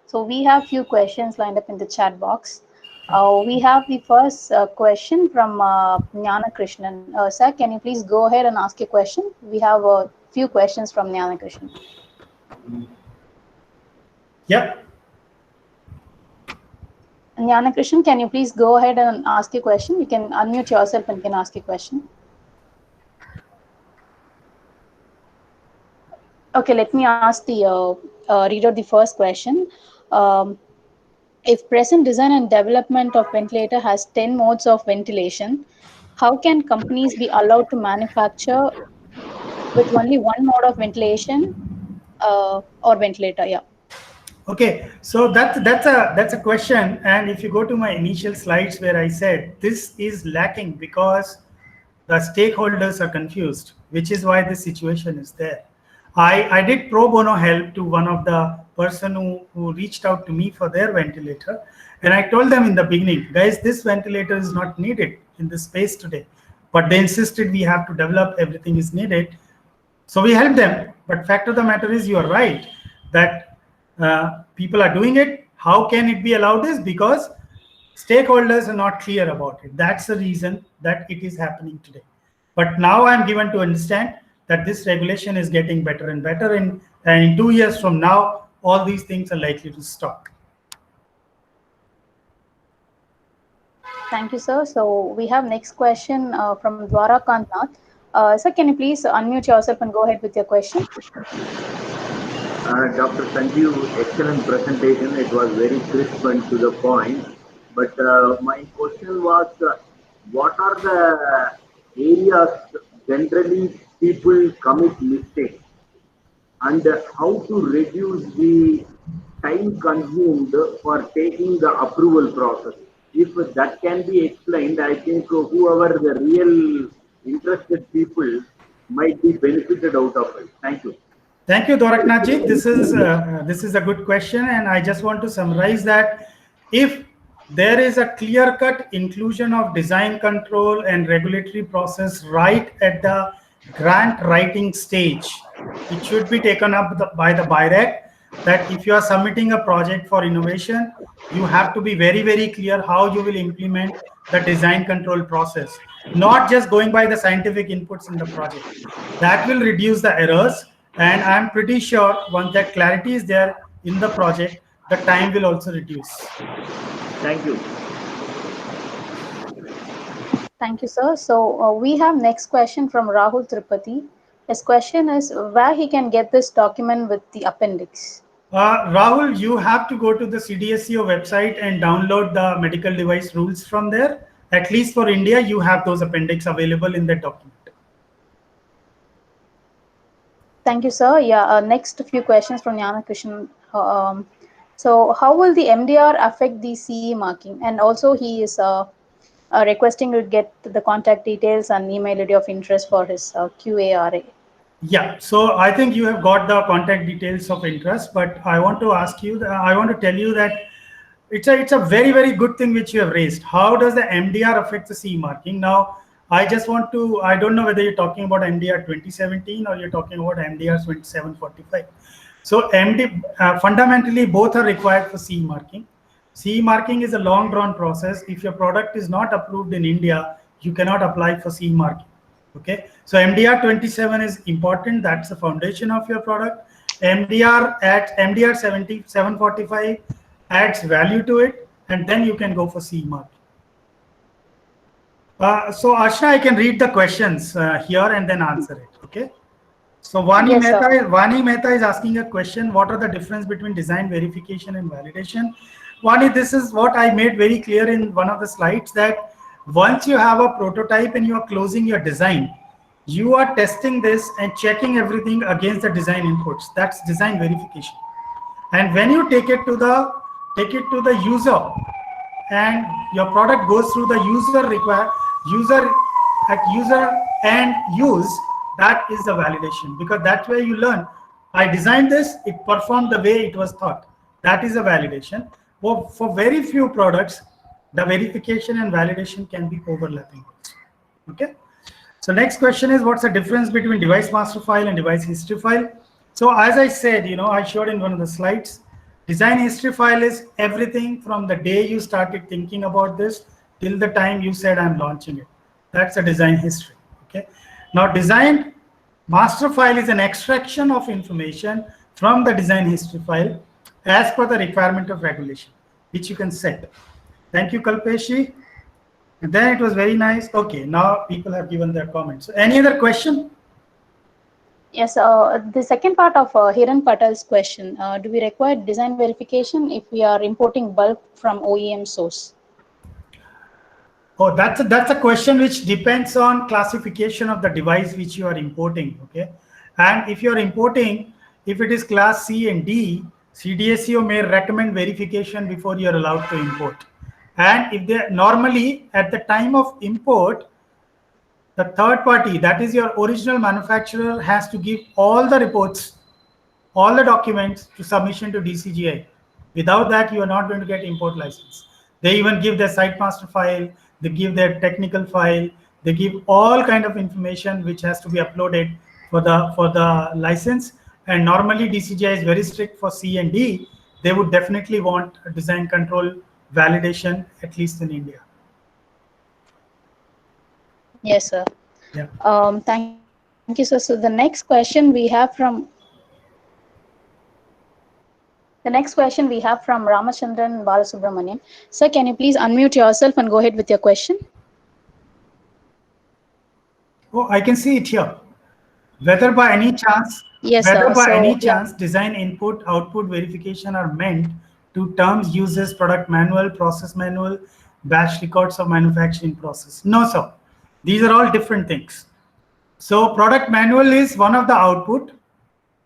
So we have few questions lined up in the chat box. We have the first question from Jnana Krishnan. Sir, can you please go ahead and ask your question? We have a few questions from Jnana Krishnan.
Yep.
Jnana Krishnan, can you please go ahead and ask your question? You can unmute yourself and can ask your question. Okay, let me ask the read out the first question. If present design and development of ventilator has 10 modes of ventilation, how can companies be allowed to manufacture with only one mode of ventilation or ventilator? Yeah.
Okay, so that's a question. And if you go to my initial slides where I said this is lacking because the stakeholders are confused, which is why this situation is there. I did pro bono help to one of the person who reached out to me for their ventilator. And I told them in the beginning, guys, this ventilator is not needed in this space today. But they insisted we have to develop, everything is needed. So we helped them. But fact of the matter is, you are right, that people are doing it. How can it be allowed is because stakeholders are not clear about it. That's the reason that it is happening today. But now I'm given to understand that this regulation is getting better and better, and in 2 years from now, all these things are likely to stop.
Thank you, sir. So we have next question from Dwara Kantnath. Sir, can you please unmute yourself and go ahead with your question?
Dr. Sanjeev, excellent presentation. It was very crisp and to the point. But my question was, what are the areas generally people commit mistakes, and how to reduce the time consumed for taking the approval process? If that can be explained, I think whoever the real interested people might be benefited out of it. Thank you.
Thank you, Doraknathji. This is a good question, and I just want to summarize that if there is a clear-cut inclusion of design control and regulatory process right at the grant writing stage, it should be taken up by the BIRAC, that if you are submitting a project for innovation, you have to be very, very clear how you will implement the design control process, not just going by the scientific inputs in the project. That will reduce the errors, And I'm pretty sure once that clarity is there in the project, the time will also reduce.
Thank you.
Thank you, sir. So we have next question from Rahul Tripati. His question is where he can get this document with the appendix.
Rahul, you have to go to the CDSCO website and download the medical device rules from there. At least for India, you have those appendix available in that document.
Thank you, sir. Yeah, next few questions from Jnana Krishnan. So how will the MDR affect the CE marking? And also he is requesting to get the contact details and email ID of interest for his QARA.
Yeah, so I think you have got the contact details of interest, but I want to ask you, I want to tell you that it's a very, very good thing which you have raised. How does the MDR affect the CE marking? Now, I just want to, I don't know whether you're talking about MDR 2017 or you're talking about MDR 2745. So fundamentally, both are required for CE marking. CE marking is a long drawn process. If your product is not approved in India, you cannot apply for CE marking. Okay, so MDR 27 is important. That's the foundation of your product. MDR 745 adds value to it, and then you can go for CE marking. So Ashna, I can read the questions here and then answer it. Okay. So Vani Mehta is asking a question. What are the difference between design verification and validation? Vani, this is what I made very clear in one of the slides, that once you have a prototype and you are closing your design, you are testing this and checking everything against the design inputs. That's design verification. And when you take it to the user, and your product goes through the user and use, that is the validation, because that's where you learn. I designed this, it performed the way it was thought. That is a validation. For very few products, the verification and validation can be overlapping. Okay. So next question is, what's the difference between device master file and device history file? So as I said, I showed in one of the slides, design history file is everything from the day you started thinking about this till the time you said I'm launching it. That's a design history. Okay. Now design master file is an extraction of information from the design history file as per the requirement of regulation, which you can set. Thank you, Kalpeshi. And then it was very nice. Okay, now people have given their comments. So any other question?
Yes, the second part of Hiran Patel's question, do we require design verification if we are importing bulk from OEM source?
Oh, that's a question which depends on classification of the device which you are importing. Okay, and if you are importing, if it is class C and D, CDSCO may recommend verification before you are allowed to import. And if they normally at the time of import, the third party, that is your original manufacturer, has to give all the reports, all the documents to submission to DCGI. Without that, you are not going to get import license. They even give their site master file, they give their technical file, they give all kind of information which has to be uploaded for the license. And normally DCGI is very strict for C and D. They would definitely want a design control validation, at least in India.
Yes, sir.
Yeah.
Thank you, sir. So the next question we have from Ramachandran Balasubramaniam. Sir, can you please unmute yourself and go ahead with your question?
Oh, I can see it here. Whether by any chance, design input, output verification are meant to terms, uses, product manual, process manual, batch records of manufacturing process. No, sir. These are all different things. So product manual is one of the output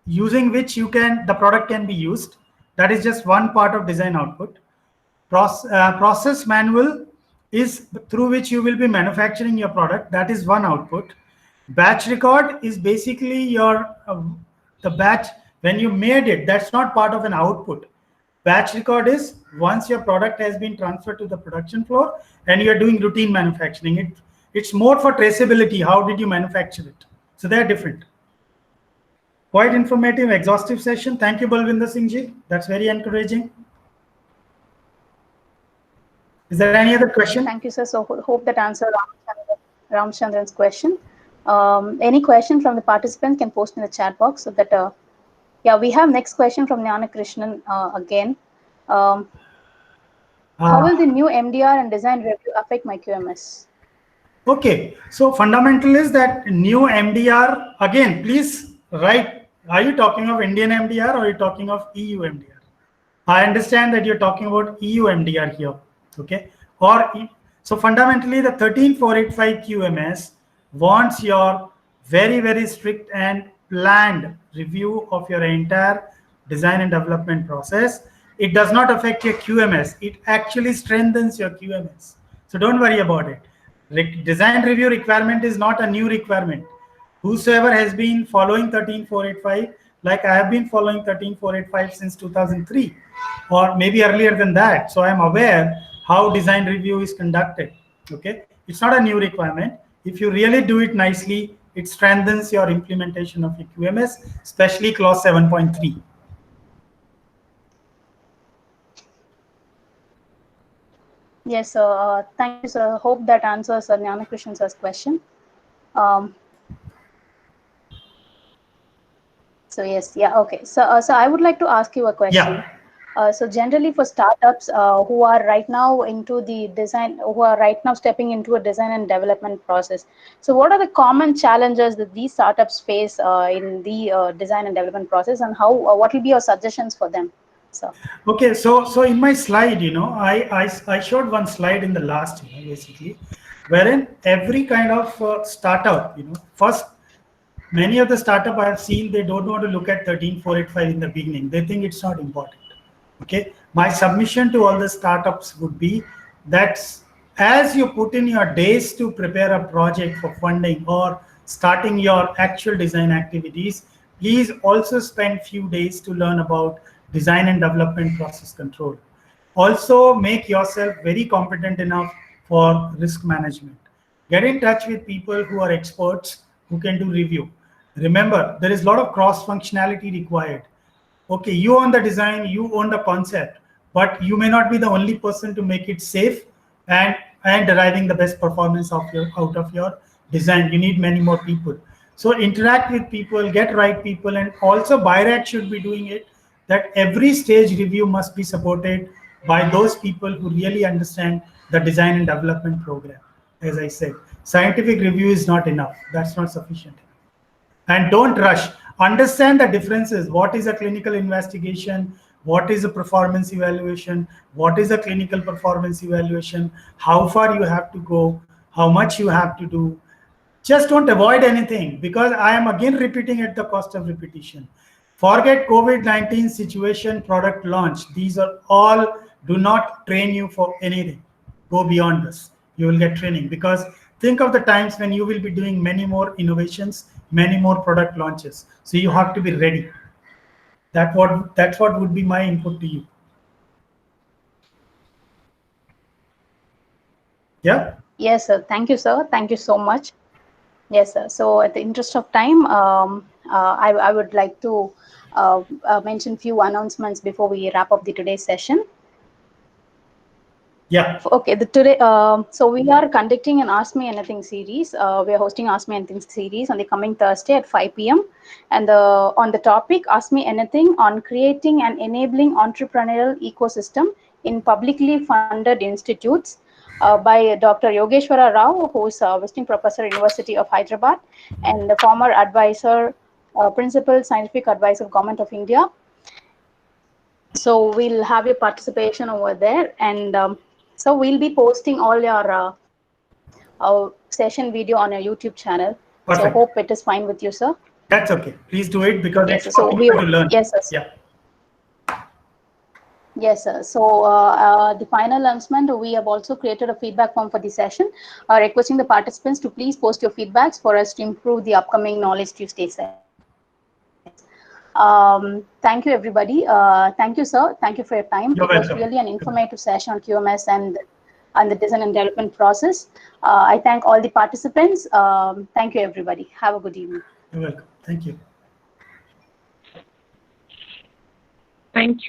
using which the product can be used. That is just one part of design output. Process manual is through which you will be manufacturing your product. That is one output. Batch record is basically your the batch when you made it. That's not part of an output. Batch record is once your product has been transferred to the production floor and you are doing routine manufacturing. It's more for traceability. How did you manufacture it? So they're different. Quite informative, exhaustive session. Thank you, Balvinder Singh ji. That's very encouraging. Is there any other question?
Thank you, sir. So hope that answered Ramchandran's question. Any question from the participants can post in the chat box so that, yeah, we have next question from Jnana Krishnan again. How will the new MDR and design review affect my QMS?
Okay, so fundamental is that new MDR, again, please write, are you talking of Indian MDR or are you talking of EU MDR? I understand that you're talking about EU MDR here, okay? So fundamentally the 13485 QMS wants your very, very strict and planned review of your entire design and development process. It does not affect your QMS. It actually strengthens your QMS. So don't worry about it. Design review requirement is not a new requirement. Whosoever has been following 13485, like I have been following 13485 since 2003, or maybe earlier than that. So I am aware how design review is conducted. Okay, it's not a new requirement. If you really do it nicely, it strengthens your implementation of your QMS, especially clause 7.3.
Yes, thank you, sir. Hope that answers Jnana Krishnan sir's question. So yes, yeah, okay. So I would like to ask you a question.
Yeah.
So generally for startups who are right now into the design, who are right now stepping into a design and development process. So what are the common challenges that these startups face in the design and development process, and how? What will be your suggestions for them? So.
Okay, so in my slide, I showed one slide in the last, basically, wherein every kind of startup, first, many of the startup I have seen, they don't want to look at 13485 in the beginning. They think it's not important. Okay, my submission to all the startups would be that as you put in your days to prepare a project for funding or starting your actual design activities, please also spend few days to learn about design and development process control. Also make yourself very competent enough for risk management. Get in touch with people who are experts who can do review. Remember, there is a lot of cross functionality required. Okay, you own the design, you own the concept, but you may not be the only person to make it safe and deriving the best performance of out of your design. You need many more people. So interact with people, get right people, and also BIRAC should be doing it, that every stage review must be supported by those people who really understand the design and development program. As I said, scientific review is not enough. That's not sufficient. And don't rush. Understand the differences. What is a clinical investigation? What is a performance evaluation? What is a clinical performance evaluation? How far you have to go? How much you have to do? Just don't avoid anything, because I am again repeating at the cost of repetition. Forget COVID-19 situation, product launch. These are all, do not train you for anything. Go beyond this. You will get training, because think of the times when you will be doing many more innovations, many more product launches. So you have to be ready. That's what would be my input to you. Yeah.
Yes, sir. Thank you, sir. Thank you so much. Yes, sir. So at the interest of time, I would like to mention few announcements before we wrap up the today's session.
Yeah.
Okay. Today, so we are conducting an Ask Me Anything series. We are hosting Ask Me Anything series on the coming Thursday at 5 p.m. And on the topic Ask Me Anything on creating and enabling entrepreneurial ecosystem in publicly funded institutes. By Dr. Yogeshwara Rao, who is a visiting professor at University of Hyderabad and the former advisor, principal scientific advisor, Government of India. So we'll have your participation over there, and so we'll be posting all your session video on your YouTube channel.
Perfect.
So hope it is fine with you, sir.
That's okay. Please do it, because
yes,
it's
so
for people to learn.
Yes, sir.
Yeah.
Yes, sir. So the final announcement, we have also created a feedback form for the session, requesting the participants to please post your feedbacks for us to improve the upcoming Knowledge Tuesday session. Thank you, everybody. Thank you, sir. Thank you for your time.
You're welcome.
Was really an informative session on QMS and the design and development process. I thank all the participants. Thank you, everybody. Have a good evening.
You're welcome. Thank you.
Thank you.